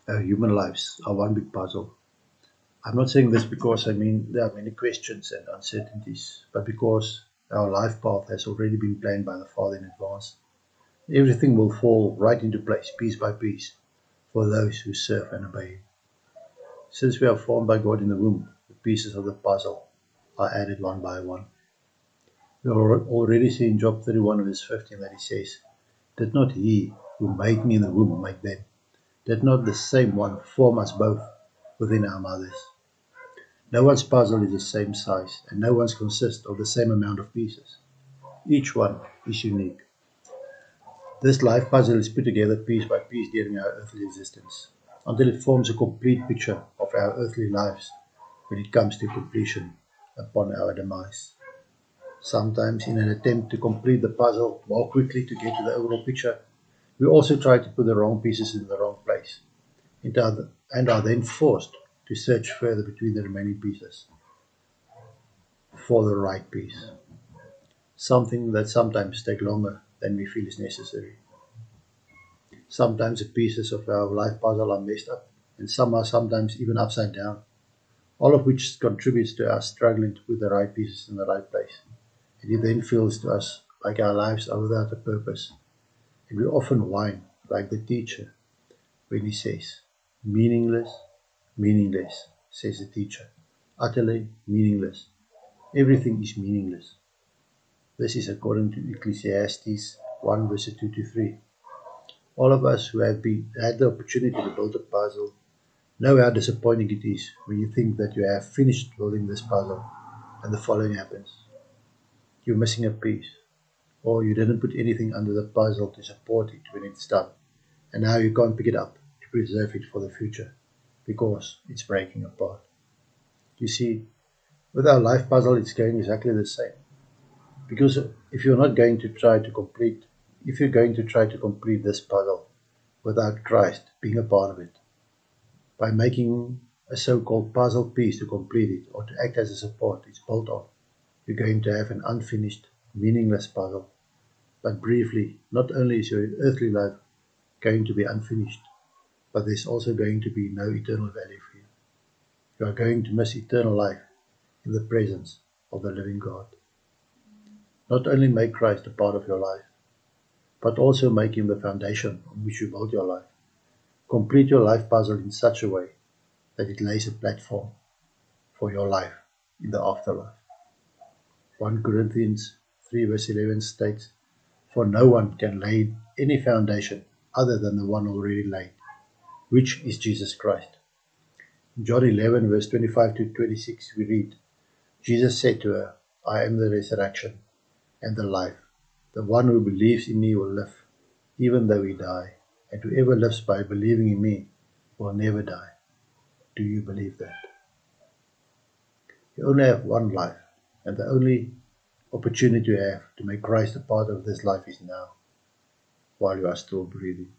Our human lives are one big puzzle. I'm not saying this because there are many questions and uncertainties, but because our life path has already been planned by the Father in advance. Everything will fall right into place, piece by piece, for those who serve and obey Him. Since we are formed by God in the womb, the pieces of the puzzle are added one by one. We already see in Job 31 verse 15 that He says, "Did not He who made me in the womb make them? Did not the same one form us both within our mothers?" No one's puzzle is the same size, and no one's consists of the same amount of pieces. Each one is unique. This life puzzle is put together piece by piece during our earthly existence, until it forms a complete picture of our earthly lives when it comes to completion upon our demise. Sometimes, in an attempt to complete the puzzle more quickly to get to the overall picture, we also try to put the wrong pieces in the wrong place, and are then forced to search further between the remaining pieces for the right piece. Something that sometimes takes longer than we feel is necessary. Sometimes the pieces of our life puzzle are messed up, and some are sometimes even upside down, all of which contributes to us struggling to put the right pieces in the right place. And it then feels to us like our lives are without a purpose, and we often whine like the teacher when he says, "Meaningless, meaningless," says the teacher. Utterly meaningless. Everything is meaningless. This is according to Ecclesiastes 1 verses 2 to 3. All of us who have had the opportunity to build a puzzle know how disappointing it is when you think that you have finished building this puzzle and the following happens. You're missing a piece, or you didn't put anything under the puzzle to support it when it's done, and now you can't pick it up to preserve it for the future because it's breaking apart. You see, with our life puzzle, it's going exactly the same. Because if you're going to try to complete this puzzle without Christ being a part of it, by making a so-called puzzle piece to complete it or to act as a support it's built on, you're going to have an unfinished, meaningless puzzle. But briefly, not only is your earthly life going to be unfinished, but there's also going to be no eternal value for you. You are going to miss eternal life in the presence of the living God. Not only make Christ a part of your life, but also make Him the foundation on which you build your life. Complete your life puzzle in such a way that it lays a platform for your life in the afterlife. 1 Corinthians 3 verse 11 states, "For no one can lay any foundation other than the one already laid, which is Jesus Christ." In John 11 verse 25 to 26 we read, Jesus said to her, "I am the resurrection and the life. The one who believes in me will live, even though he die, and whoever lives by believing in me will never die." Do you believe that? You only have one life, and the only opportunity you have to make Christ a part of this life is now, while you are still breathing.